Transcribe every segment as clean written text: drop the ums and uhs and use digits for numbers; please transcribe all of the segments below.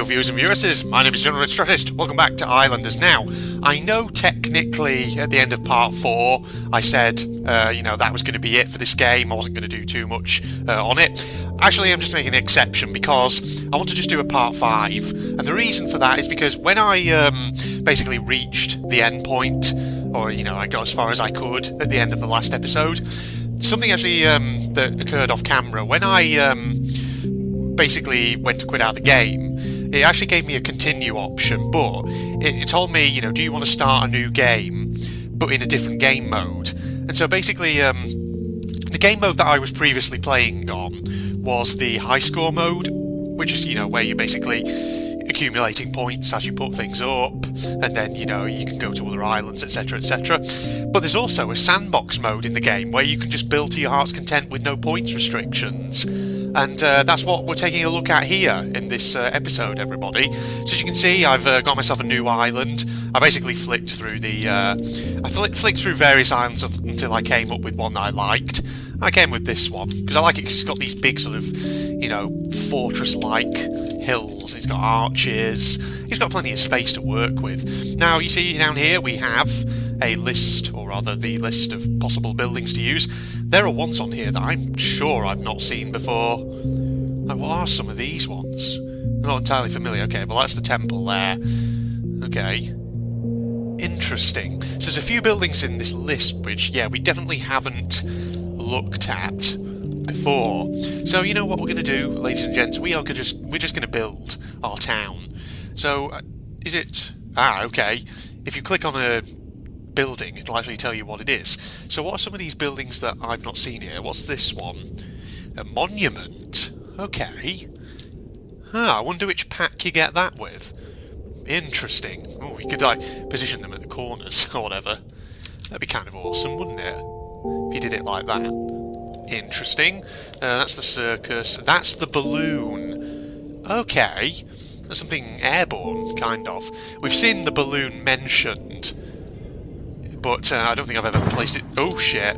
Hello viewers and viewresses, my name is General Strategist. Welcome back to Islanders. Now, I know technically at the end of part 4 I said, that was going to be it for this game. I wasn't going to do too much on it. Actually, I'm just making an exception because I want to just do a part 5. And the reason for that is because when I basically reached the end point, or, I got as far as I could at the end of the last episode, something actually that occurred off camera. When I basically went to quit out the game, it actually gave me a continue option, but it told me, do you want to start a new game, but in a different game mode? And so basically, the game mode that I was previously playing on was the high score mode, which is, where you're basically accumulating points as you put things up, and then, you can go to other islands, etc, etc. But there's also a sandbox mode in the game, where you can just build to your heart's content with no points restrictions. And that's what we're taking a look at here in this episode, everybody. So as you can see, I've got myself a new island. I basically flicked through flicked through various islands until I came up with one that I liked. I came with this one because I like it because it's got these big sort of, fortress-like hills. It's got arches. It's got plenty of space to work with. Now, you see down here we have a list, or rather the list of possible buildings to use. There are ones on here that I'm sure I've not seen before. And what are some of these ones? I'm not entirely familiar. Okay, well that's the temple there. Okay. Interesting. So there's a few buildings in this list which, we definitely haven't looked at before. So you know what we're going to do, ladies and gents? We're just going to build our town. So, is it... okay. If you click on a building, it'll actually tell you what it is. So what are some of these buildings that I've not seen here? What's this one? A monument. Okay. I wonder which pack you get that with. Interesting. Oh, we could position them at the corners or whatever. That'd be kind of awesome, wouldn't it? If you did it like that. Interesting. That's the circus. That's the balloon. Okay. That's something airborne, kind of. We've seen the balloon mentioned, but I don't think I've ever placed it... Oh, shit.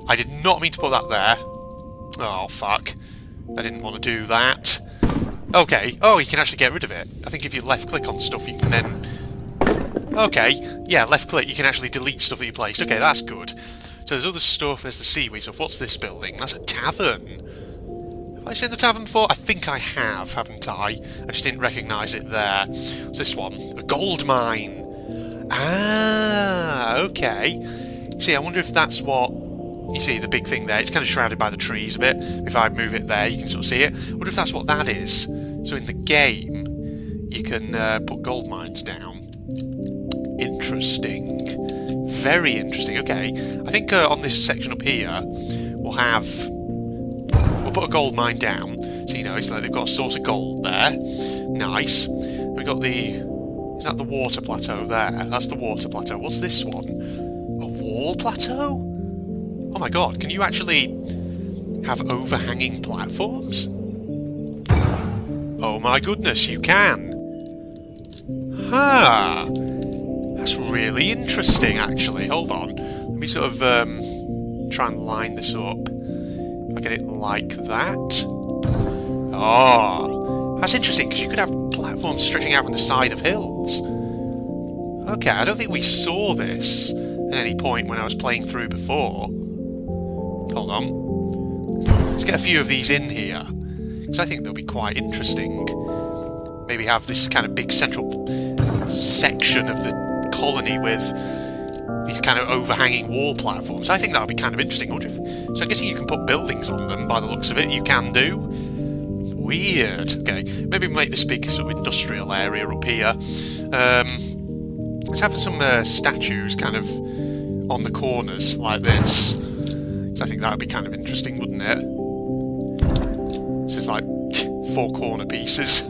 I did not mean to put that there. Oh, fuck. I didn't want to do that. Okay. Oh, you can actually get rid of it. I think if you left-click on stuff, you can then... Okay. Yeah, left-click, you can actually delete stuff that you placed. Okay, that's good. So there's other stuff. There's the seaweed stuff. What's this building? That's a tavern. Have I seen the tavern before? I think I have, haven't I? I just didn't recognise it there. What's this one? A gold mine. Okay. See, I wonder if that's what... You see the big thing there? It's kind of shrouded by the trees a bit. If I move it there, you can sort of see it. I wonder if that's what that is. So in the game, you can put gold mines down. Interesting. Very interesting. Okay. I think on this section up here, we'll put a gold mine down. So, it's like they've got a source of gold there. Nice. We've got the... Is that the water plateau there? That's the water plateau. What's this one? A wall plateau? Oh my god, can you actually have overhanging platforms? Oh my goodness, you can! That's really interesting, actually. Hold on. Let me sort of try and line this up. If I get it like that. Oh, that's interesting, because you could have platforms stretching out from the side of hills. Okay, I don't think we saw this at any point when I was playing through before. Hold on. Let's get a few of these in here, because I think they'll be quite interesting. Maybe have this kind of big central section of the colony with these kind of overhanging wall platforms. I think that would be kind of interesting. So I'm guessing you can put buildings on them by the looks of it. You can do. Weird. Okay, maybe make this big sort of industrial area up here. Let's have some statues kind of on the corners like this. So I think that would be kind of interesting, wouldn't it? This is like 4 corner pieces.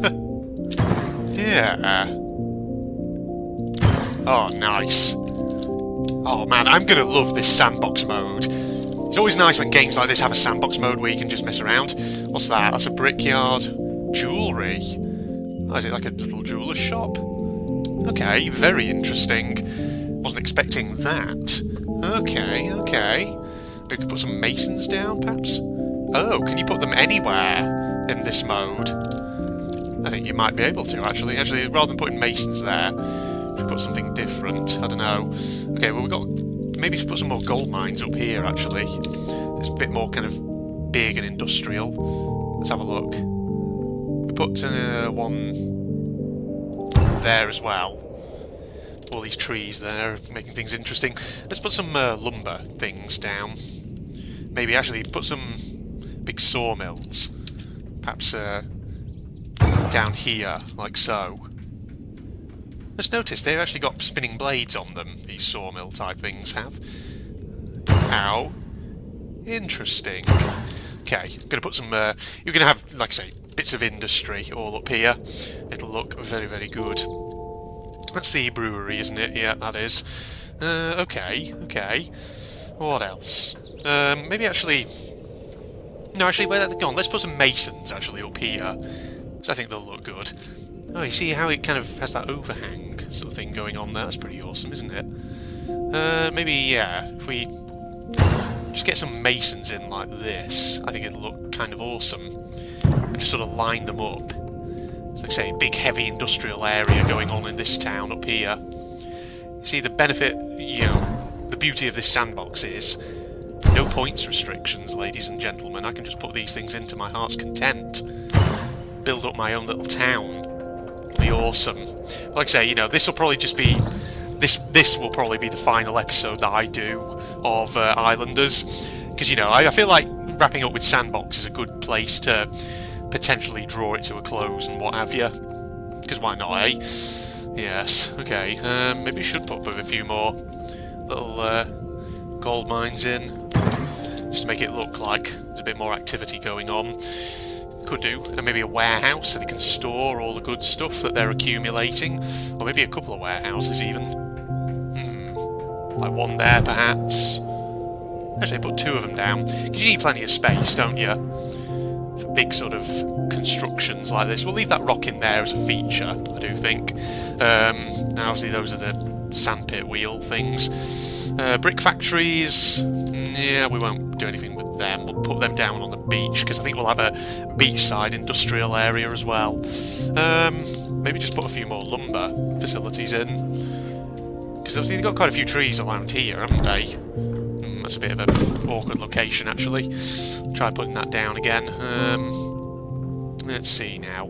Yeah. Oh, nice. Oh man, I'm gonna love this sandbox mode. It's always nice when games like this have a sandbox mode where you can just mess around. What's that? That's a brickyard. Jewellery. Oh, is it like a little jeweller's shop? Okay, very interesting. Wasn't expecting that. Okay. We could put some masons down, perhaps? Oh, can you put them anywhere in this mode? I think you might be able to, actually. Actually, rather than putting masons there, should put something different. I don't know. Okay, well, we've got... Maybe just put some more gold mines up here, actually. It's a bit more kind of big and industrial. Let's have a look. We put one there as well. All these trees there, making things interesting. Let's put some lumber things down. Maybe actually put some big sawmills. Perhaps down here, like so. Let's notice they've actually got spinning blades on them, these sawmill type things have. How interesting. Okay, I'm going to put some... you're going to have, like I say, bits of industry all up here. It'll look very, very good. That's the brewery, isn't it? Yeah, that is. Okay. What else? Maybe actually... No, actually, where they've gone, let's put some masons, actually, up here. So I think they'll look good. Oh, you see how it kind of has that overhang sort of thing going on there? That's pretty awesome, isn't it? Maybe, yeah, if we just get some masons in like this, I think it'll look kind of awesome. And just sort of line them up. So, like I say, big, heavy industrial area going on in this town up here. See, the benefit, you know, the beauty of this sandbox is no points restrictions, ladies and gentlemen. I can just put these things into my heart's content. Build up my own little town. It'll be awesome. Like I say, you know, this will probably just be... This will probably be the final episode that I do of Islanders. Because, you know, I feel like wrapping up with Sandbox is a good place to potentially draw it to a close and what have you. Because why not, eh? Yes, okay. Maybe we should put a few more little gold mines in. Just to make it look like there's a bit more activity going on. Could do. And maybe a warehouse so they can store all the good stuff that they're accumulating. Or maybe a couple of warehouses even. Like one there, perhaps. Actually, put two of them down. Because you need plenty of space, don't you? For big sort of constructions like this. We'll leave that rock in there as a feature, I do think. Now, obviously, those are the sandpit wheel things. Brick factories. Yeah, we won't do anything with them. We'll put them down on the beach, because I think we'll have a beachside industrial area as well. Maybe just put a few more lumber facilities in. Because obviously they've got quite a few trees around here, haven't they? That's a bit of an awkward location, actually. Try putting that down again. Let's see now.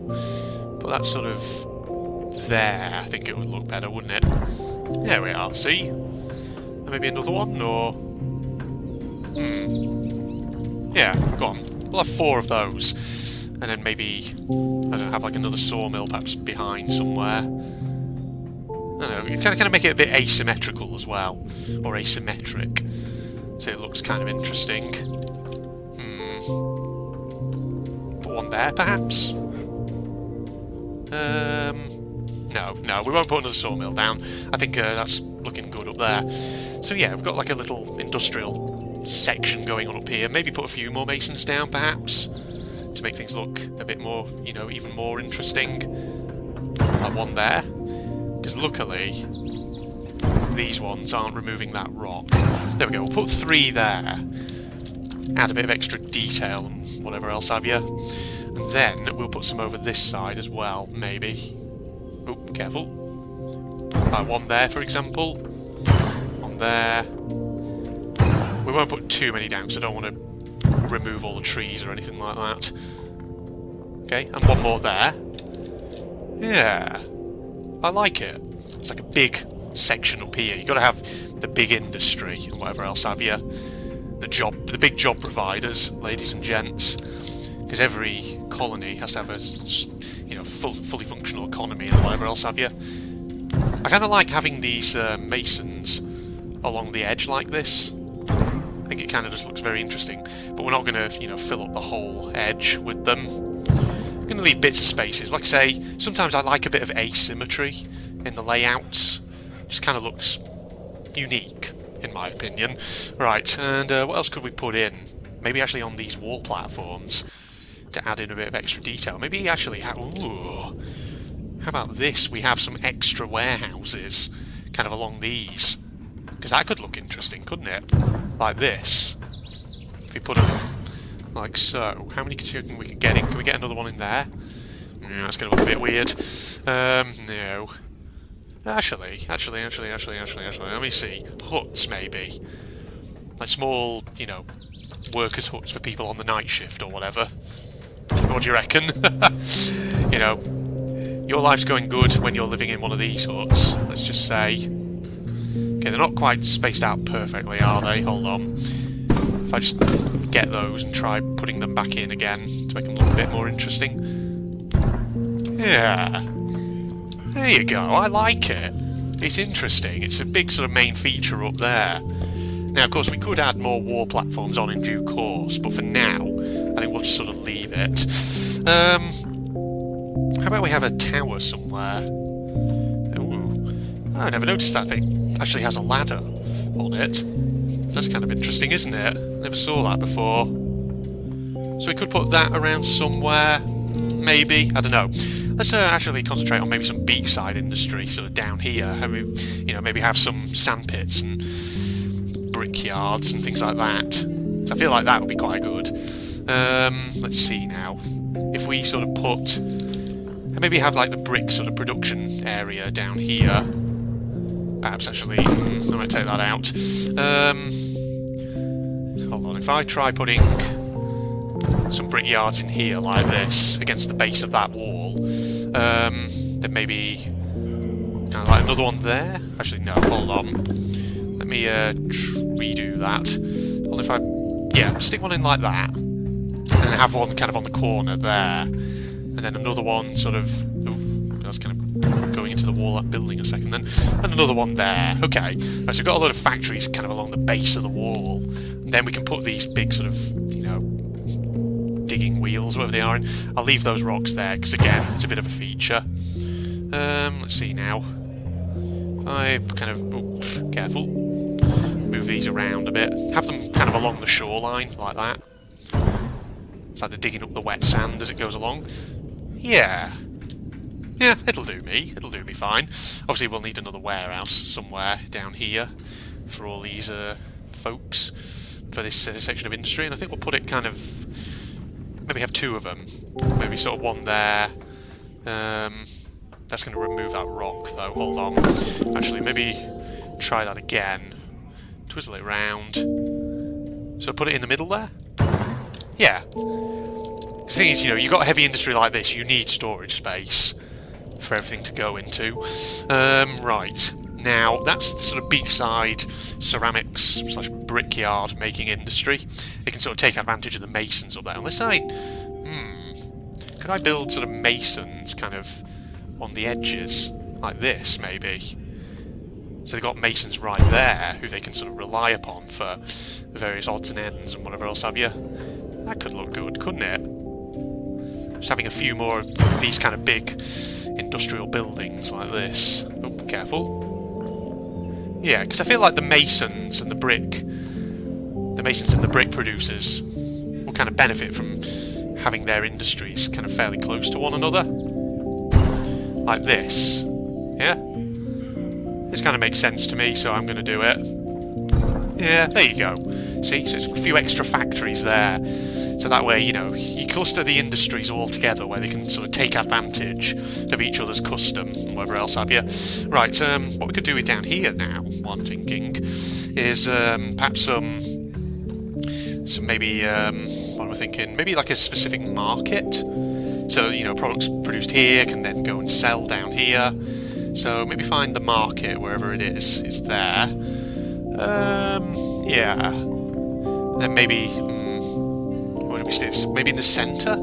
Put that sort of there. I think it would look better, wouldn't it? There we are, see? And maybe another one, or... Yeah, go on. We'll have 4 of those. And then maybe, I don't know, have like another sawmill perhaps behind somewhere. I don't know, you kind of make it a bit asymmetrical as well. Or asymmetric. So it looks kind of interesting. Put one there, perhaps? No, we won't put another sawmill down. I think that's looking good up there. So yeah, we've got like a little industrial section going on up here. Maybe put a few more masons down, perhaps, to make things look a bit more, you know, even more interesting. That one there. Because luckily, these ones aren't removing that rock. There we go, we'll put 3 there. Add a bit of extra detail and whatever else have you. And then we'll put some over this side as well, maybe. Oh, careful. One there, for example. One there. We won't put too many down because I don't want to remove all the trees or anything like that. Okay, and one more there. Yeah. I like it. It's like a big section up here. You've got to have the big industry and whatever else have you. The big job providers, ladies and gents. Because every colony has to have a, you know, fully functional economy and whatever else have you. I kind of like having these masons along the edge like this. I think it kind of just looks very interesting. But we're not going to, you know, fill up the whole edge with them. I'm going to leave bits of spaces. Like I say, sometimes I like a bit of asymmetry in the layouts. Just kind of looks unique, in my opinion. Right, and what else could we put in? Maybe actually on these wall platforms to add in a bit of extra detail. Maybe actually have... Ooh, how about this? We have some extra warehouses kind of along these. Because that could look interesting, couldn't it? Like this. If we put them like so. How many can we get in? Can we get another one in there? Yeah, that's going to look a bit weird. No. Actually, let me see. Huts, maybe. Like small, you know, workers' huts for people on the night shift or whatever. What do you reckon? You know, your life's going good when you're living in one of these huts, let's just say. Okay, they're not quite spaced out perfectly, are they? Hold on. If I just get those and try putting them back in again to make them look a bit more interesting. Yeah. There you go, I like it. It's interesting. It's a big sort of main feature up there. Now, of course, we could add more war platforms on in due course, but for now, I think we'll just sort of leave it. How about we have a tower somewhere? Ooh. I never noticed that thing actually has a ladder on it. That's kind of interesting, isn't it? Never saw that before. So we could put that around somewhere, maybe. I don't know. Let's actually concentrate on maybe some beachside industry, sort of down here. I mean, you know, maybe have some sandpits and brickyards and things like that. So I feel like that would be quite good. Let's see now. If we sort of put, maybe have like the brick sort of production area down here. Perhaps actually, I might take that out. Hold on. If I try putting some brickyards in here like this against the base of that wall, then maybe kind of like another one there. Actually, no. Hold on. Let me redo that. Well, if I stick one in like that, and then have one kind of on the corner there, and then another one sort of. Ooh, that's kind of going into the wall of that building a second. Then and another one there. Okay. Right, so we've got a lot of factories kind of along the base of the wall, and then we can put these big sort of, you know, digging wheels, whatever they are, and I'll leave those rocks there because again, it's a bit of a feature. Let's see now. I kind of careful. Move these around a bit. Have them kind of along the shoreline like that. It's like they're digging up the wet sand as it goes along. Yeah. Yeah, it'll do me. It'll do me fine. Obviously, we'll need another warehouse somewhere down here for all these folks for this section of industry, and I think we'll put it kind of. Maybe have two of them. Maybe sort of one there. That's going to remove that rock, though. Hold on. Actually, maybe try that again. Twizzle it round. So put it in the middle there? Yeah. The thing is, you know, you've got heavy industry like this, you need storage space for everything to go into. Right. Now, that's the sort of beachside ceramics / brickyard making industry. It can sort of take advantage of the masons up there. Unless I... could I build sort of masons kind of on the edges? Like this, maybe? So they've got masons right there who they can sort of rely upon for various odds and ends and whatever else have you. That could look good, couldn't it? Just having a few more of these kind of big industrial buildings like this. Oh, careful. Yeah, because I feel like the masons and the brick producers will kind of benefit from having their industries kind of fairly close to one another. Like this. Yeah? This kind of makes sense to me, so I'm going to do it. Yeah, there you go. See, so it's a few extra factories there. So that way, you know, you cluster the industries all together where they can sort of take advantage of each other's custom and whatever else have you. Right, what we could do with down here now, what I'm thinking, is perhaps some maybe, what am I thinking? Maybe like a specific market. So, you know, products produced here can then go and sell down here. So maybe find the market wherever it is. It's there. Yeah. Then maybe... where do we stick this? Maybe in the centre?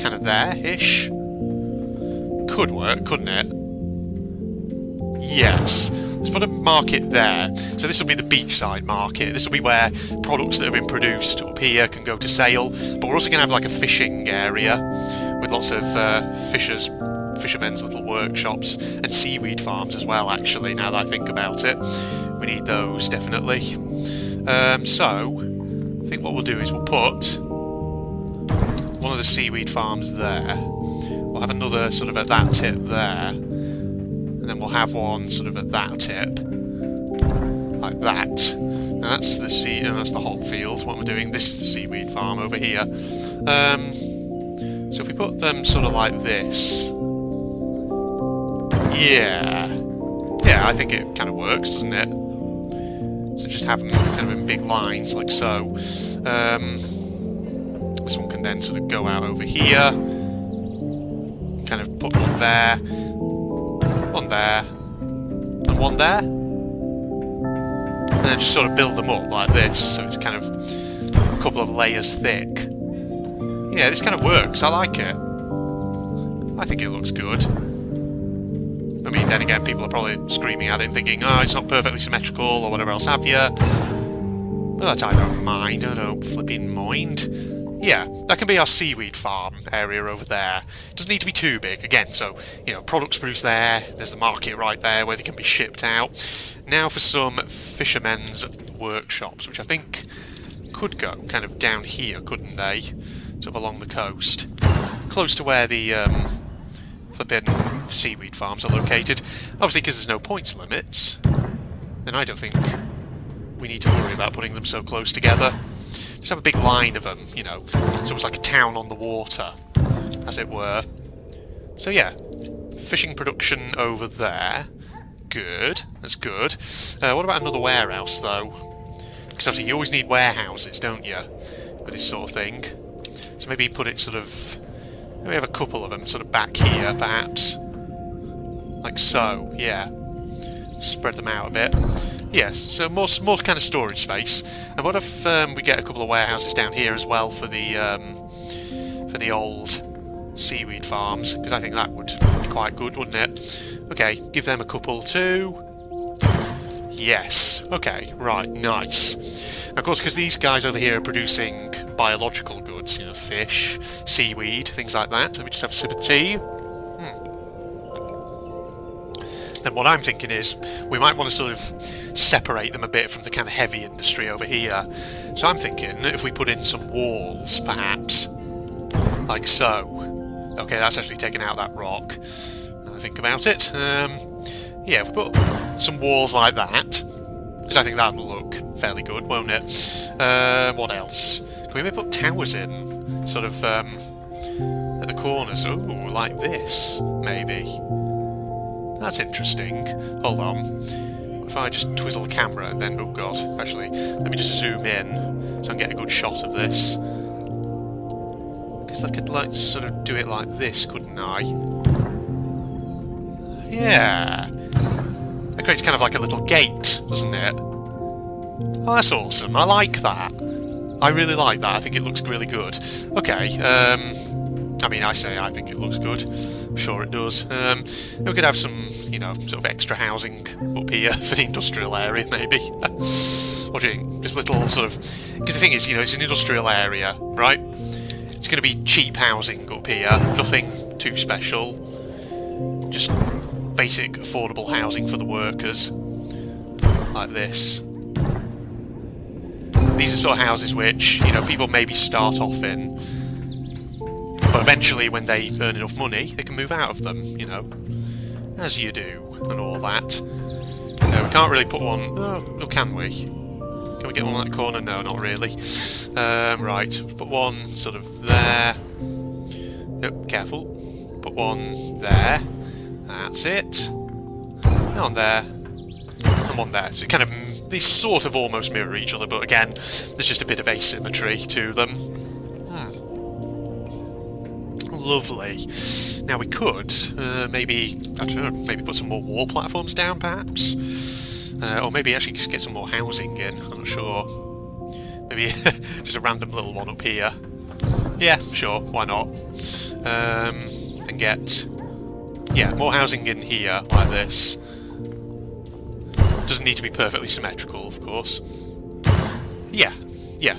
Kind of there-ish? Could work, couldn't it? Yes. Let's put a market there. So this will be the beachside market. This will be where products that have been produced up here can go to sale. But we're also going to have like a fishing area with lots of fishermen's little workshops and seaweed farms as well, actually, now that I think about it. We need those, definitely. So, I think what we'll do is we'll put one of the seaweed farms there. We'll have another sort of at that tip there. And then we'll have one sort of at that tip. Like that. And that's the hop field, what we're doing. This is the seaweed farm over here. So if we put them sort of like this... Yeah. Yeah, I think it kind of works, doesn't it? So just have them kind of in big lines, like so. This one can then sort of go out over here. Kind of put one there. One there. And one there. And then just sort of build them up like this, so it's kind of a couple of layers thick. Yeah, this kind of works. I like it. I think it looks good. I mean, then again, people are probably screaming at it and thinking, oh, it's not perfectly symmetrical or whatever else have you. But I don't mind. I don't flipping mind. Yeah, that can be our seaweed farm area over there. It doesn't need to be too big. Again, so, you know, products produced there. There's the market right there where they can be shipped out. Now for some fishermen's workshops, which I think could go kind of down here, couldn't they? Sort of along the coast. Close to where the flipping seaweed farms are located. Obviously, because there's no points limits, then I don't think we need to worry about putting them so close together. Just have a big line of them, you know. It's almost like a town on the water, as it were. So yeah, fishing production over there. Good, that's good. What about another warehouse, though? Because obviously you always need warehouses, don't you? With this sort of thing. So maybe put it sort of... Maybe have a couple of them sort of back here, perhaps. Like so, yeah. Spread them out a bit. Yes, so more kind of storage space. And what if we get a couple of warehouses down here as well for the old seaweed farms? Because I think that would be quite good, wouldn't it? Okay, give them a couple too. Yes. Okay, right, nice. Of course, because these guys over here are producing biological goods, you know, fish, seaweed, things like that. Let me just have a sip of tea. Then what I'm thinking is, we might want to sort of separate them a bit from the kind of heavy industry over here. So I'm thinking, if we put in some walls, perhaps, like so. Okay, that's actually taken out that rock. Now I think about it. Yeah, if we put some walls like that, because I think that'll look fairly good, won't it? What else? Can we maybe put towers in, sort of, at the corners? Ooh, like this, maybe. That's interesting. Hold on. What if I just twizzle the camera and then... Oh god, actually, let me just zoom in so I can get a good shot of this. Because I could, like, sort of do it like this, couldn't I? Yeah. That creates kind of like a little gate, doesn't it? Oh, that's awesome. I like that. I really like that. I think it looks really good. Okay, I mean, I say I think it looks good. I'm sure it does. We could have some, you know, sort of extra housing up here for the industrial area, maybe. What do you think? Just little sort of... Because the thing is, you know, it's an industrial area, right? It's going to be cheap housing up here. Nothing too special. Just basic, affordable housing for the workers. Like this. These are sort of houses which, you know, people maybe start off in. But eventually, when they earn enough money, they can move out of them, you know. As you do, and all that. We can't really put one... Oh, can we? Can we get one on that corner? No, not really. Right, put one sort of there. Oh, careful. Put one there. That's it. And one there. And one there. So it kind of... They sort of almost mirror each other, but again, there's just a bit of asymmetry to them. Lovely. Now we could maybe, I don't know, maybe put some more wall platforms down, perhaps? Or maybe actually just get some more housing in, I'm not sure. Maybe just a random little one up here. Yeah, sure, why not? And get, yeah, more housing in here, like this. Doesn't need to be perfectly symmetrical, of course. Yeah. Yeah.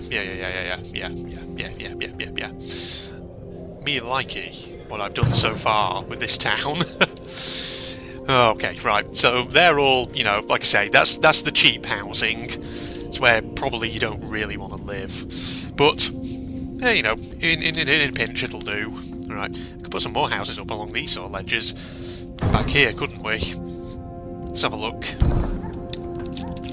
Me likey what I've done so far with this town. Okay, right. So they're all, you know, like I say, that's the cheap housing. It's where probably you don't really want to live. But, you know, in a pinch it'll do. Alright, we could put some more houses up along these sort of ledges. Back here, couldn't we? Let's have a look.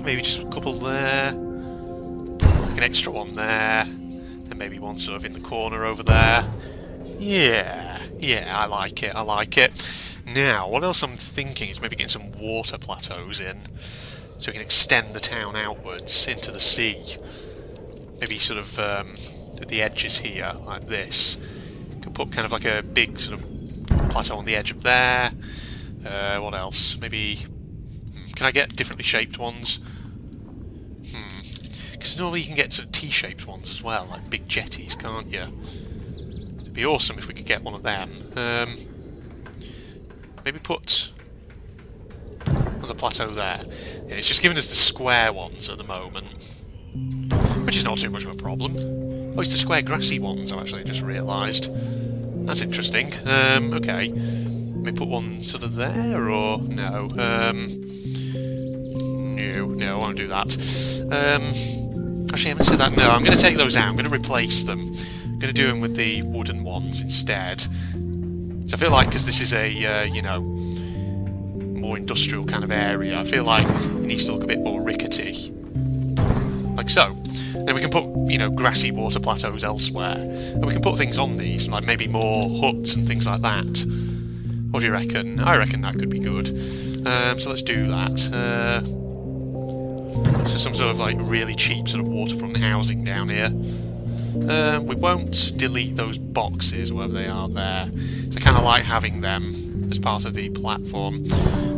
Maybe just a couple there. Like an extra one there. And maybe one sort of in the corner over there. Yeah, I like it, I like it. Now, what else I'm thinking is maybe getting some water plateaus in, so we can extend the town outwards into the sea. Maybe sort of at the edges here, like this. Could put kind of like a big sort of plateau on the edge of there. What else? Maybe... can I get differently shaped ones? Because normally you can get sort of T-shaped ones as well, like big jetties, can't you? It'd be awesome if we could get one of them. Maybe put another plateau there. Yeah, it's just giving us the square ones at the moment, which is not too much of a problem. Oh, it's the square grassy ones, I've actually just realised. That's interesting. Okay. Maybe put one sort of there, or... no. No, I won't do that. Actually, I haven't said that. No, I'm going to take those out. I'm going to replace them. I'm going to do them with the wooden ones instead. So I feel like, because this is a, you know, more industrial kind of area, I feel like it needs to look a bit more rickety. Like so. Then we can put, you know, grassy water plateaus elsewhere. And we can put things on these, like maybe more huts and things like that. What do you reckon? I reckon that could be good. So let's do that. So some sort of like really cheap sort of waterfront housing down here. We won't delete those boxes, wherever they are there. So I kind of like having them as part of the platform.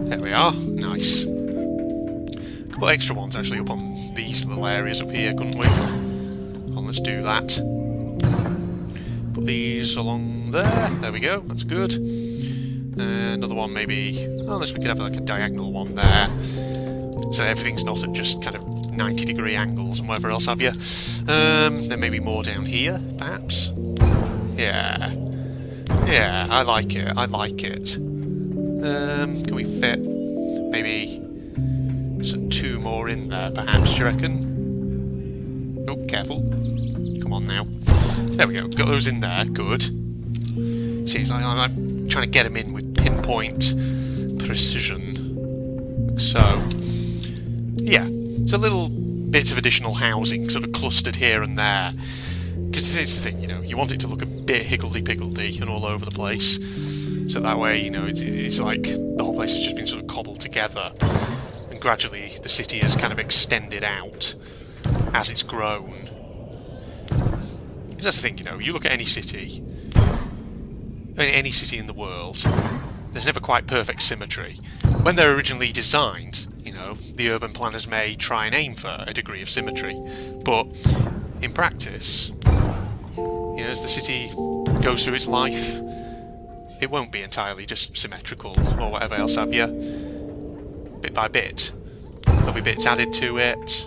There we are. Nice. Could put extra ones actually up on these little areas up here, couldn't we? Well, let's do that. Put these along there. There we go. That's good. Another one maybe... unless we could have like a diagonal one there. So everything's not at just kind of 90-degree angles and whatever else have you. Then maybe more down here, perhaps? Yeah. Yeah, I like it, I like it. Can we fit maybe two more in there, perhaps, do you reckon? Oh, careful. Come on now. There we go, got those in there, good. See, it's like I'm trying to get them in with pinpoint precision. Like so. Yeah, so little bits of additional housing sort of clustered here and there. Because this is the thing, you know, you want it to look a bit higgledy-piggledy and all over the place. So that way, you know, it's like the whole place has just been sort of cobbled together. And gradually the city has kind of extended out as it's grown. That's the thing, you know, you look at any city in the world, there's never quite perfect symmetry. When they're originally designed, you know, the urban planners may try and aim for a degree of symmetry, but in practice, you know, as the city goes through its life, it won't be entirely just symmetrical or whatever else have you. Bit by bit, there'll be bits added to it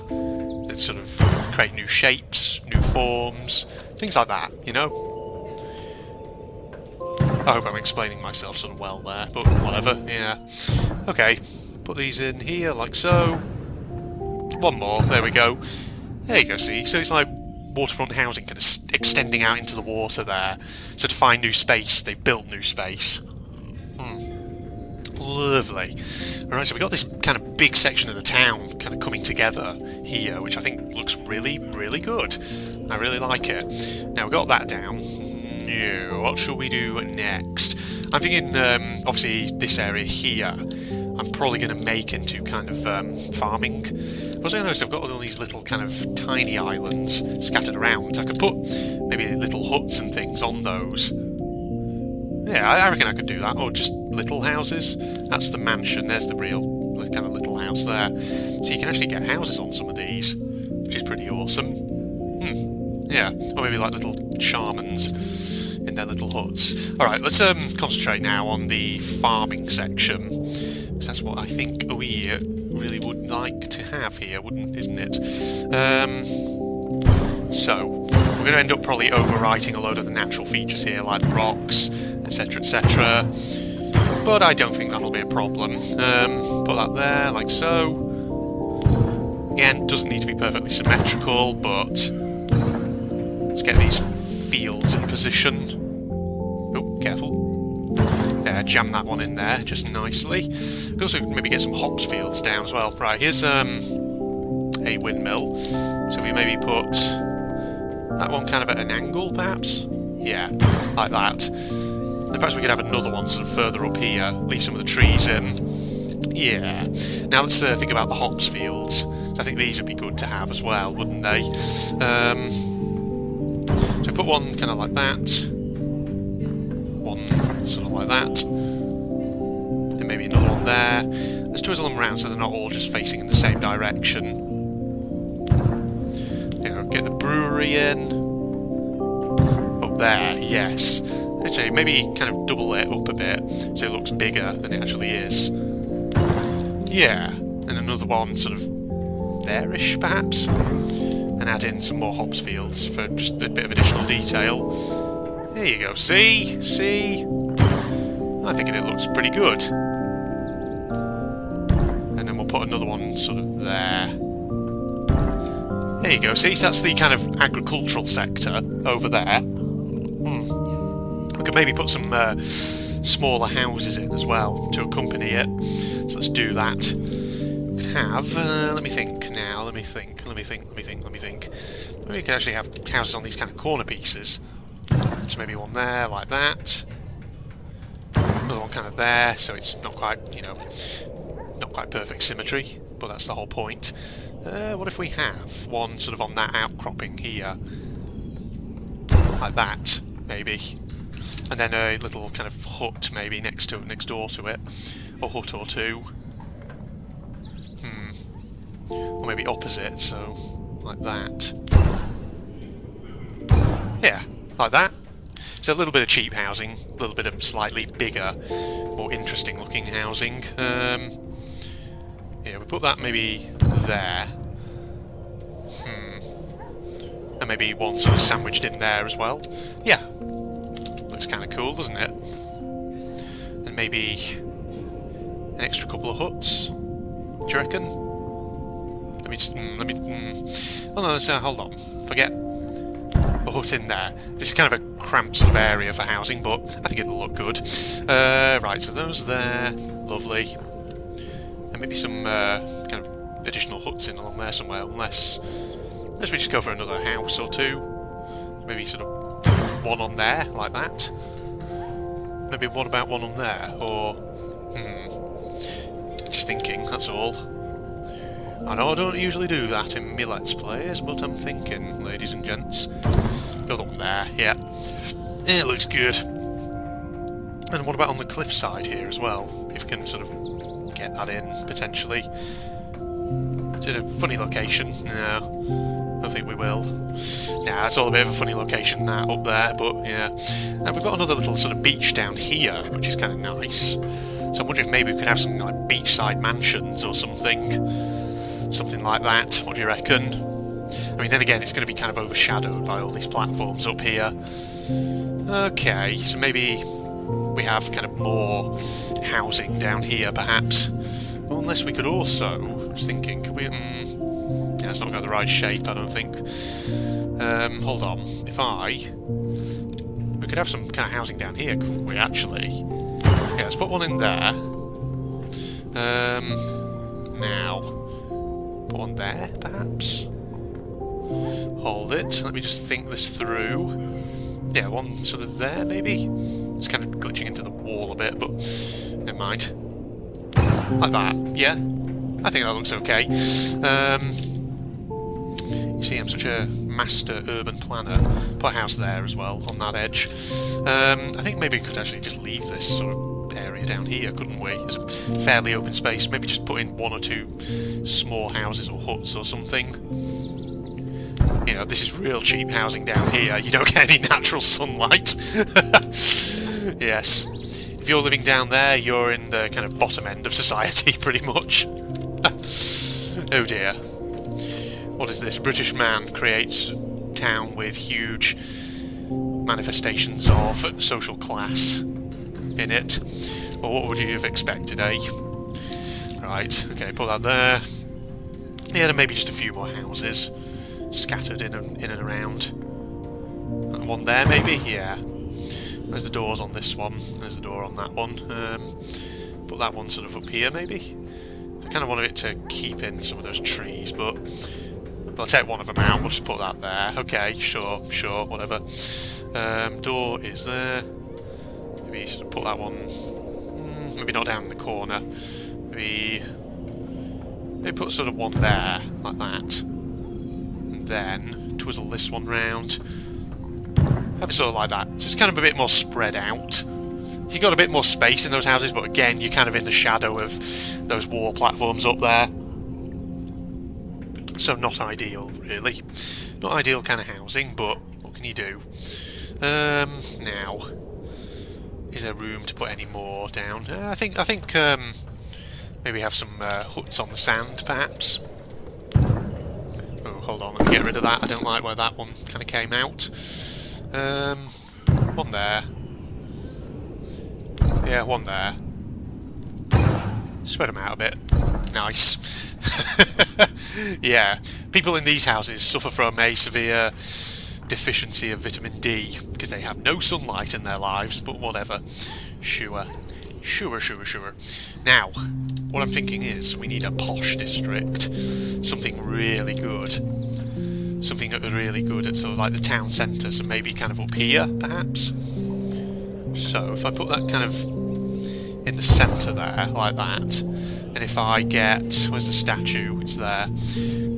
that sort of create new shapes, new forms, things like that, you know? I hope I'm explaining myself sort of well there, but whatever, yeah. Okay, put these in here like so. One more, there we go. There you go, see? So it's like waterfront housing kind of extending out into the water there. So to find new space, they've built new space. Lovely. Alright, so we got this kind of big section of the town kind of coming together here, which I think looks really, really good. I really like it. Now we've got that down. Now, what shall we do next? I'm thinking, obviously, this area here, I'm probably going to make into kind of farming. Because I noticed I've got all these little kind of tiny islands scattered around. I could put maybe little huts and things on those. Yeah, I reckon I could do that. Or just little houses. That's the mansion. There's the real kind of little house there. So you can actually get houses on some of these, which is pretty awesome. Yeah, or maybe like little shamans in their little huts. Alright, let's concentrate now on the farming section, because that's what I think we really would like to have here, isn't it? So, we're going to end up probably overwriting a load of the natural features here, like the rocks, etc, etc. But I don't think that'll be a problem. Put that there, like so. Again, doesn't need to be perfectly symmetrical, but let's get these fields in position. Oh, careful. Yeah, jam that one in there just nicely. We could also maybe get some hops fields down as well. Right, here's a windmill. So we maybe put that one kind of at an angle, perhaps? Yeah, like that. Then perhaps we could have another one sort of further up here, leave some of the trees in. Yeah. Now let's think about the hops fields. I think these would be good to have as well, wouldn't they? So put one kind of like that. One sort of like that. Then maybe another one there. Let's twizzle them around so they're not all just facing in the same direction. Get the brewery in. Up there, yes. Actually, maybe kind of double it up a bit so it looks bigger than it actually is. Yeah. And another one sort of there-ish, perhaps. And add in some more hops fields for just a bit of additional detail. There you go, see? See? I think it looks pretty good. And then we'll put another one sort of there. There you go, see? So that's the kind of agricultural sector over there. We could maybe put some smaller houses in as well to accompany it. So let's do that. We could have, let me think now, let me think. Maybe we could actually have houses on these kind of corner pieces. So maybe one there, like that. Another one kind of there, so it's not quite, you know, not quite perfect symmetry, but that's the whole point. What if we have one sort of on that outcropping here? Like that, maybe. And then a little kind of hut maybe next door to it. Or hut or two. Or maybe opposite, so like that. Yeah, like that. So a little bit of cheap housing, a little bit of slightly bigger, more interesting looking housing. Yeah, we put that maybe there. And maybe one sort of sandwiched in there as well. Yeah. Looks kind of cool, doesn't it? And maybe an extra couple of huts. Do you reckon? Let me just... Oh no, so hold on. Forget a hut in there. This is kind of a cramped sort of area for housing, but I think it'll look good. Right, so those there. Lovely. And maybe some kind of additional huts in along there somewhere, unless we just go for another house or two. Maybe sort of one on there, like that. Maybe what about one on there? Or... just thinking, that's all. I know I don't usually do that in my Let's Plays, but I'm thinking, ladies and gents. Another one there, yeah. Yeah, it looks good. And what about on the cliffside here as well? If we can sort of get that in, potentially. Is it a funny location? No. I don't think we will. Nah, it's all a bit of a funny location, that, up there, but yeah. Now, we've got another little sort of beach down here, which is kind of nice. So I'm wondering if maybe we could have something like beachside mansions or something. Something like that, what do you reckon? I mean, then again, it's going to be kind of overshadowed by all these platforms up here. Okay, so maybe we have kind of more housing down here, perhaps. Well, unless we could also... I was thinking, could we... yeah, it's not got the right shape, I don't think. Hold on. If we could have some kind of housing down here, couldn't we, actually? Yeah, let's put one in there. Now... Put one there, perhaps? Hold it. Let me just think this through. Yeah, one sort of there, maybe? It's kind of glitching into the wall a bit, but never mind. Like that, yeah? I think that looks okay. You see, I'm such a master urban planner. Put a house there as well, on that edge. I think maybe we could actually just leave this sort of area down here, couldn't we? There's a fairly open space. Maybe just put in one or two small houses or huts or something. You know, this is real cheap housing down here. You don't get any natural sunlight. Yes. If you're living down there, you're in the kind of bottom end of society, pretty much. Oh dear. What is this? British man creates town with huge manifestations of social class in it. Well, what would you have expected, eh? Right, okay, put that there. Yeah, and maybe just a few more houses scattered in and around. And one there, maybe? Yeah. There's the doors on this one. There's the door on that one. Put that one sort of up here, maybe? I kind of wanted it to keep in some of those trees, but I'll take one of them out. We'll just put that there. Okay, sure, whatever. Door is there. Maybe sort of put that one. Maybe not down in the corner. Maybe put sort of one there, like that. And then twizzle this one round. Have it sort of like that. So it's kind of a bit more spread out. You got a bit more space in those houses, but again, you're kind of in the shadow of those wall platforms up there. So not ideal, really. Not ideal kind of housing, but what can you do? Now, is there room to put any more down? I think maybe have some huts on the sand, perhaps. Oh, hold on, let me get rid of that. I don't like where that one kind of came out. One there. Yeah, one there. Spread them out a bit. Nice. Yeah, people in these houses suffer from a severe deficiency of vitamin D because they have no sunlight in their lives, but whatever. Sure. Now, what I'm thinking is we need a posh district. Something really good. Something really good at sort of like the town centre, so maybe kind of up here, perhaps. So, if I put that kind of in the centre there, like that, and if I get... where's the statue? It's there.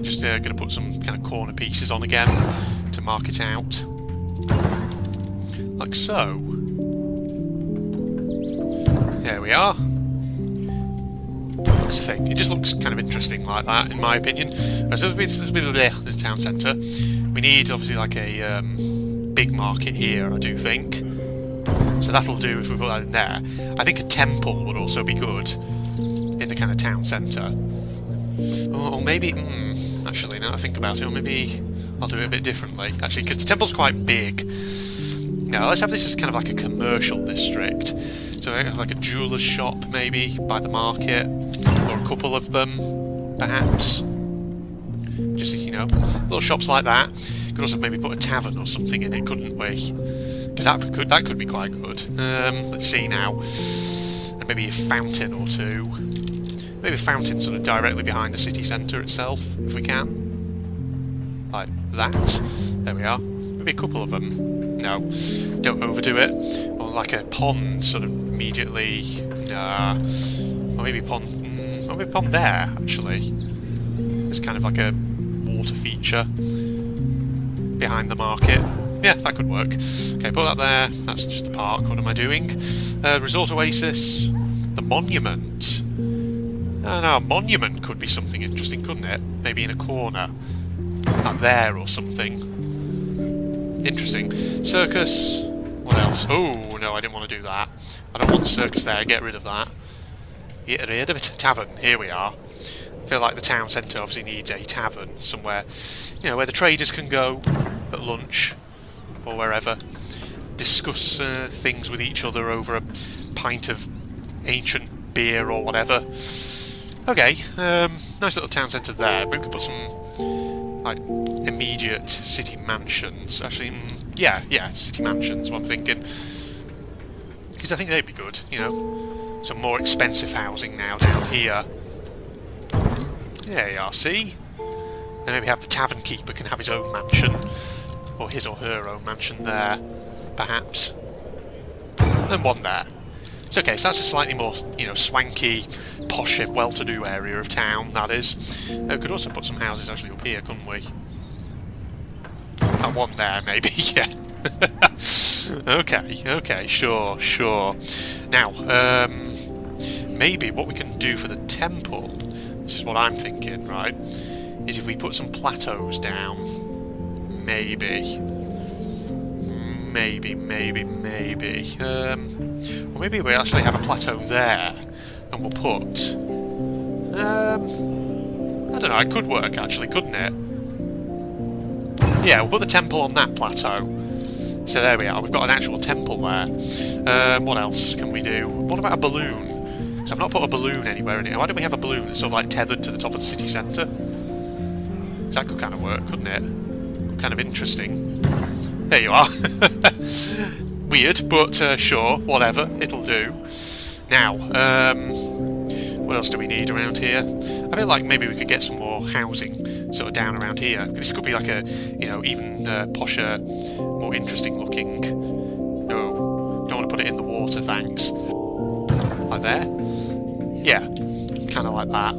Just going to put some kind of corner pieces on again to mark it out. Like so. There we are. That's the thing. It just looks kind of interesting like that, in my opinion. So there's a bit of the town centre. We need, obviously, like a big market here, I do think. So that'll do if we put that in there. I think a temple would also be good in the kind of town centre. Or maybe... actually, now I think about it, or maybe I'll do it a bit differently, actually, because the temple's quite big. Now, let's have this as kind of like a commercial district. So I have like a jeweller's shop, maybe, by the market, or a couple of them, perhaps. Just, you know, little shops like that. Could also maybe put a tavern or something in it, couldn't we? Because that could be quite good. Let's see now. And maybe a fountain or two. Maybe a fountain sort of directly behind the city centre itself, if we can. Like that. There we are. Maybe a couple of them. No, don't overdo it. Or like a pond sort of immediately. Nah. Or maybe a pond. Or maybe a pond there, actually. It's kind of like a water feature behind the market. Yeah, that could work. Okay, put that there. That's just the park. What am I doing? Resort Oasis. The monument. No, a monument could be something interesting, couldn't it? Maybe in a corner. Like there or something. Interesting. Circus. What else? Oh, no, I didn't want to do that. I don't want the circus there. Get rid of that. Get rid of it. Tavern. Here we are. I feel like the town centre obviously needs a tavern somewhere, you know, where the traders can go at lunch or wherever, discuss things with each other over a pint of ancient beer or whatever. Okay, nice little town centre there. Maybe we could put some like immediate city mansions. Actually, yeah, city mansions. What I'm thinking, because I think they'd be good. You know, some more expensive housing now down here. There you are, see? And maybe have the tavern keeper can have his own mansion. Or his or her own mansion there, perhaps. And one there. It's okay, so that's a slightly more, you know, swanky, posh, well-to-do area of town, that is. We could also put some houses actually up here, couldn't we? And one there, maybe, yeah. Okay, sure. Now, maybe what we can do for the temple, this is what I'm thinking, right, is if we put some plateaus down, maybe. Or maybe we actually have a plateau there, and we'll put... I don't know, it could work actually, couldn't it? Yeah, we'll put the temple on that plateau. So there we are, we've got an actual temple there. What else can we do? What about a balloon? So I've not put a balloon anywhere in here. Why don't we have a balloon that's sort of like tethered to the top of the city centre? So that could kind of work, couldn't it? Kind of interesting. There you are. Weird, but sure, whatever, it'll do. Now, what else do we need around here? I feel like maybe we could get some more housing sort of down around here. This could be like a, you know, even posher, more interesting looking. No, don't want to put it in the water, thanks. Like there? Yeah, kind of like that.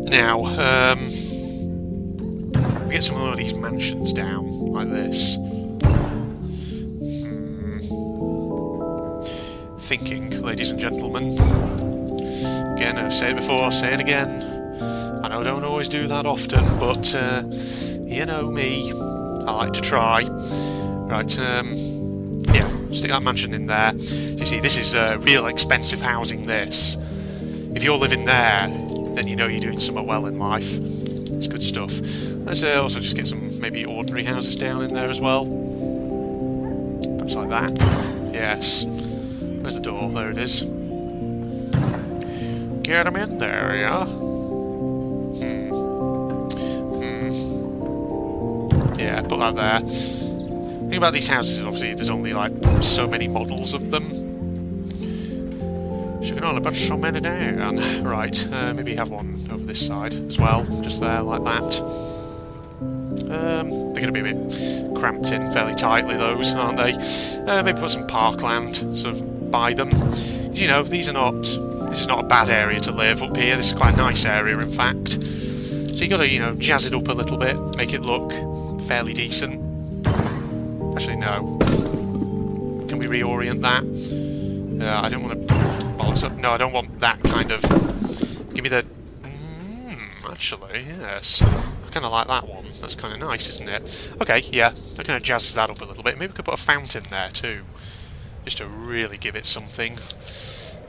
Now, we get some more of these mansions down, like this. Thinking, ladies and gentlemen. Again, I've said it before, I'll say it again. I know I don't always do that often, but, you know me, I like to try. Right, yeah, stick that mansion in there. You see, this is real expensive housing, this. If you're living there, then you know you're doing somewhat well in life. It's good stuff. Let's also just get some maybe ordinary houses down in there as well. Perhaps like that. Yes. Where's the door? There it is. Get them in there, yeah? Yeah, put that there. The thing about these houses is obviously there's only like so many models of them. So you can only put so many down. Right, maybe have one over this side as well, just there like that. They're going to be a bit cramped in fairly tightly, those, aren't they? Maybe put some parkland sort of by them. You know, this is not a bad area to live up here. This is quite a nice area, in fact. So you got to, you know, jazz it up a little bit, make it look fairly decent. Actually, no. Can we reorient that? I don't want to bollocks up. No, I don't want that kind of. Give me the. Actually, yes. I kind of like that one. That's kind of nice, isn't it? Okay, yeah. That kind of jazzes that up a little bit. Maybe we could put a fountain there too, just to really give it something.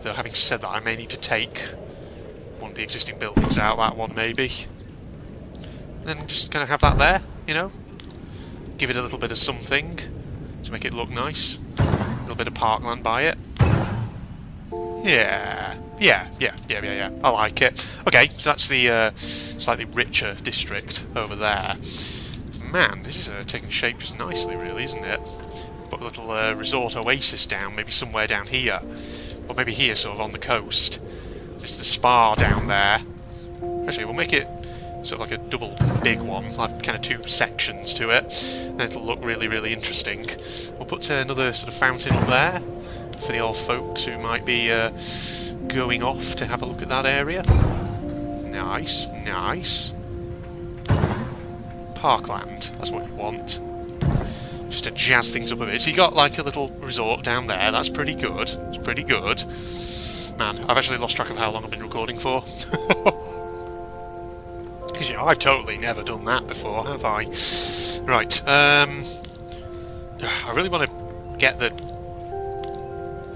Though, having said that, I may need to take one of the existing buildings out. That one, maybe. And then just kind of have that there, you know. Give it a little bit of something to make it look nice. A little bit of parkland by it. Yeah. I like it. Okay, so that's the slightly richer district over there. Man, this is taking shape just nicely, really, isn't it? Put a little resort oasis down, maybe somewhere down here. Or maybe here, sort of on the coast. There's the spa down there. Actually, we'll make it sort of like a double big one, like kind of two sections to it. And it'll look really, really interesting. We'll put another sort of fountain up there for the old folks who might be going off to have a look at that area. Nice, nice. Parkland, that's what you want. Just to jazz things up a bit. So you got like a little resort down there, that's pretty good. It's pretty good. Man, I've actually lost track of how long I've been recording for. Because, you know, I've totally never done that before, have I? Right, I really want to get the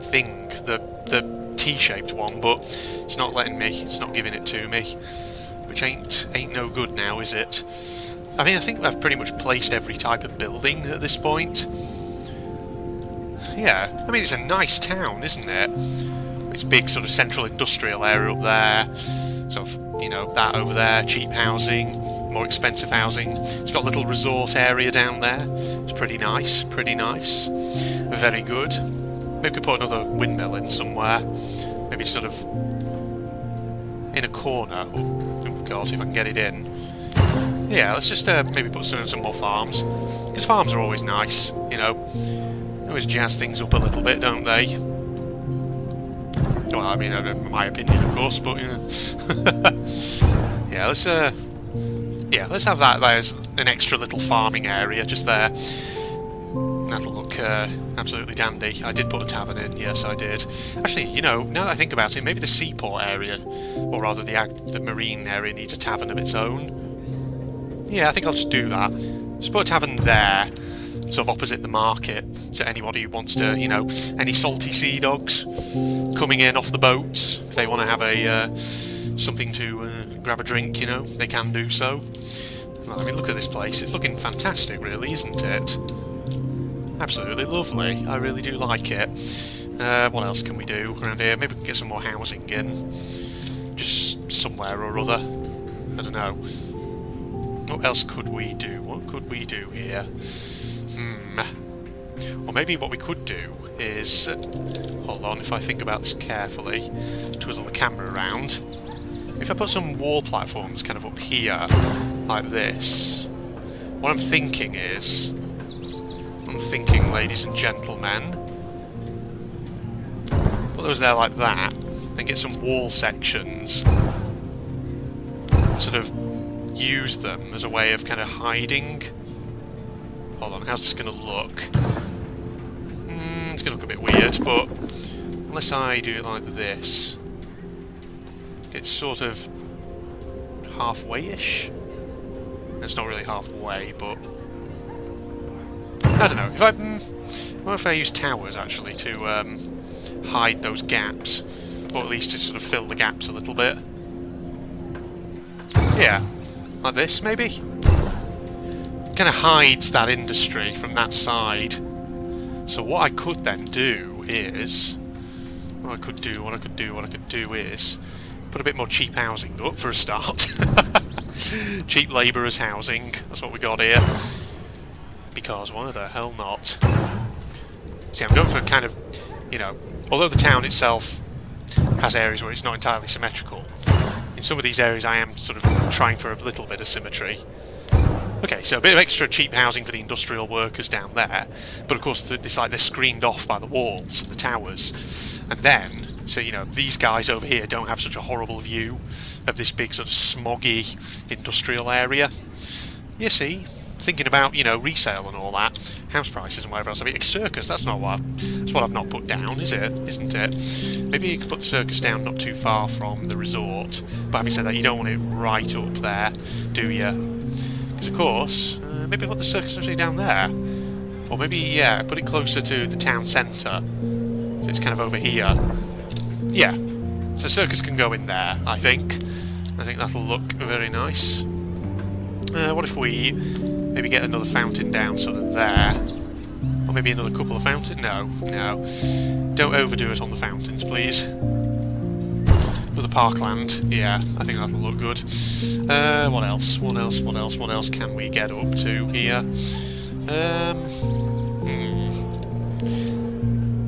thing, the T-shaped one, but it's not letting me. It's not giving it to me, which ain't no good now, is it? I mean, I think I've pretty much placed every type of building at this point. Yeah, I mean, it's a nice town, isn't it? It's big sort of central industrial area up there. Sort of, you know, that over there, cheap housing, more expensive housing. It's got a little resort area down there. It's pretty nice, pretty nice. Very good. Maybe we could put another windmill in somewhere. Maybe sort of in a corner. Oh god, if I can get it in. Yeah, let's just maybe put some more farms. Because farms are always nice, you know. They always jazz things up a little bit, don't they? Well, I mean, my opinion, of course, but you know. Yeah, let's have that. There's an extra little farming area just there. That'll look absolutely dandy. I did put a tavern in, yes, I did. Actually, you know, now that I think about it, maybe the seaport area, or rather the marine area, needs a tavern of its own. Yeah, I think I'll just do that. Just put a tavern there, sort of opposite the market, so anybody who wants to, you know, any salty sea dogs coming in off the boats, if they want to have a something to grab a drink, you know, they can do so. Well, I mean, look at this place. It's looking fantastic, really, isn't it? Absolutely lovely. I really do like it. What else can we do around here? Maybe we can get some more housing in. Just somewhere or other. I don't know. What else could we do? What could we do here? Or maybe what we could do is... hold on, if I think about this carefully. Twizzle the camera around. if I put some wall platforms kind of up here, like this, what I'm thinking, ladies and gentlemen, put those there like that, then get some wall sections, sort of use them as a way of kind of hiding. Hold on, how's this going to look? It's going to look a bit weird, but unless I do it like this, it's sort of halfway-ish. It's not really halfway, but I don't know. What if I use towers actually to hide those gaps, or at least to sort of fill the gaps a little bit? Yeah, like this maybe. Kind of hides that industry from that side. So what I could then do is, what I could do is put a bit more cheap housing up for a start. Cheap labourers housing, that's what we got here. Because why the hell not? See, I'm going for kind of, you know, although the town itself has areas where it's not entirely symmetrical, in some of these areas I am sort of trying for a little bit of symmetry. Okay, so a bit of extra cheap housing for the industrial workers down there, but of course it's like they're screened off by the walls and the towers. And then, so you know, these guys over here don't have such a horrible view of this big sort of smoggy industrial area. You see, thinking about, you know, resale and all that, house prices and whatever else. I mean, circus, that's what I've not put down, is it? Isn't it? Maybe you could put the circus down not too far from the resort, but having said that, you don't want it right up there, do you? Because of course, maybe put the circus actually down there, or maybe, yeah, put it closer to the town centre, so it's kind of over here. Yeah, so circus can go in there, I think. I think that'll look very nice. What if we maybe get another fountain down sort of there? Or maybe another couple of fountains? No. Don't overdo it on the fountains, please. Another parkland. Yeah, I think that'll look good. What else? What else can we get up to here?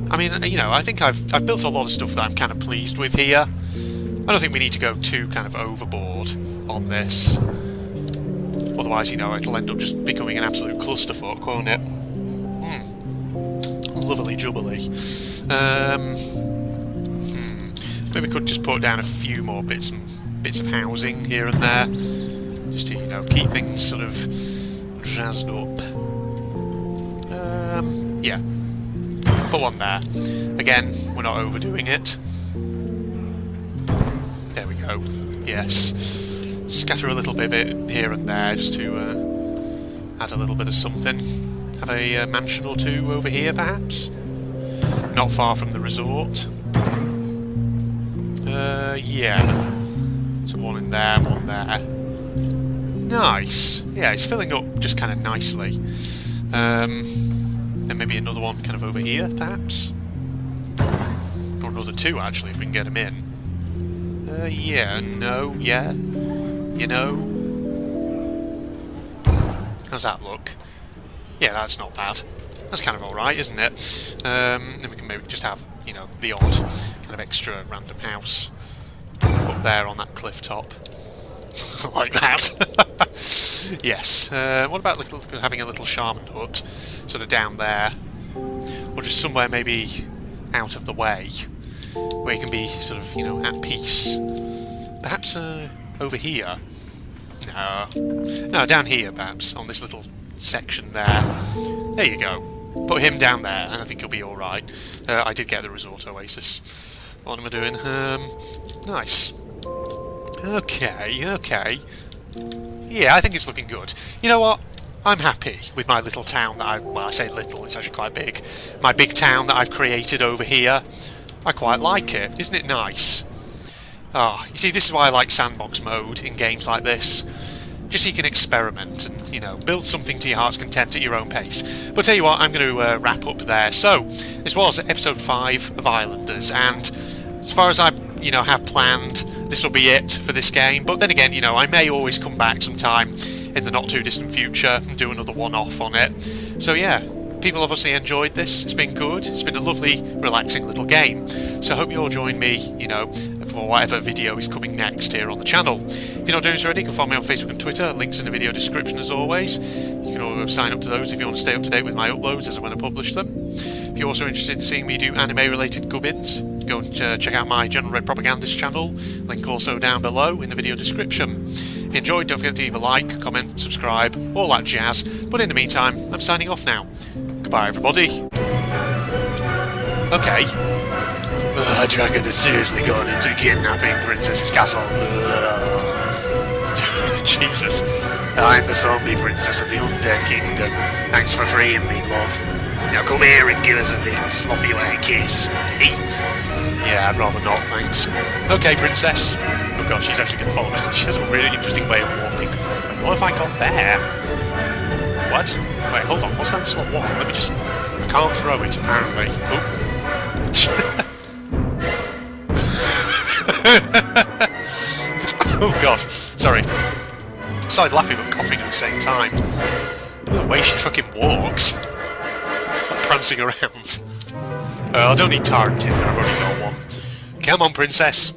I mean, you know, I think I've built a lot of stuff that I'm kind of pleased with here. I don't think we need to go too kind of overboard on this. Otherwise, you know, it'll end up just becoming an absolute clusterfuck, won't it? Lovely jubbly. Maybe we could just put down a few more bits of housing here and there, just to, you know, keep things sort of jazzed up. Yeah. Put one there. Again, we're not overdoing it. There we go. Yes. Scatter a little bit here and there, just to add a little bit of something. Have a mansion or two over here, perhaps? Not far from the resort. Yeah. So one in there, one there. Nice. Yeah, it's filling up just kind of nicely. Then maybe another one kind of over here, perhaps? Or another two, actually, if we can get them in. Yeah, no, yeah. You know. How's that look? Yeah, that's not bad. That's kind of alright, isn't it? Then we can maybe just have, you know, the odd kind of extra random house up there on that cliff top. Like that. Yes. What about having a little shaman hut sort of down there? Or just somewhere maybe out of the way, where you can be sort of, you know, at peace. Perhaps over here? No, down here perhaps, on this little section there. There you go. Put him down there, and I think he'll be alright. I did get the resort oasis. What am I doing? Nice. Okay. Yeah, I think it's looking good. You know what? I'm happy with my little town that well, I say little, it's actually quite big. My big town that I've created over here. I quite like it. Isn't it nice? Ah, you see, this is why I like Sandbox mode in games like this. Just so you can experiment and, you know, build something to your heart's content at your own pace. But tell you what, I'm going to wrap up there. So, this was episode 5 of Islanders, and as far as I, you know, have planned, this will be it for this game. But then again, you know, I may always come back sometime in the not too distant future and do another one-off on it. So yeah, people obviously enjoyed this. It's been good. It's been a lovely, relaxing little game. So I hope you'll join me, you know, for whatever video is coming next here on the channel. If you're not doing so already, you can follow me on Facebook and Twitter, links in the video description as always. You can also sign up to those if you want to stay up to date with my uploads as and when I publish them. If you're also interested in seeing me do anime related gubbins, go and check out my General Red Propagandist channel, link also down below in the video description. If you enjoyed, don't forget to leave a like, comment, subscribe, all that jazz, but in the meantime, I'm signing off now. Goodbye everybody. Okay. A dragon has seriously gone into kidnapping Princess's castle. Jesus. I'm the zombie princess of the Undead Kingdom. Thanks for freeing me, love. Now come here and give us a big sloppy wet kiss. Yeah, I'd rather not, thanks. Okay, princess. Oh god, she's actually going to follow me. She has a really interesting way of walking. Wait, what if I got there? What? Wait, hold on, what's that slot one? Let me just... I can't throw it, apparently. Oh. Oh god, sorry. I started laughing but coughing at the same time. The way she fucking walks. Like prancing around. I don't need tar and tinder, I've already got one. Come on, princess.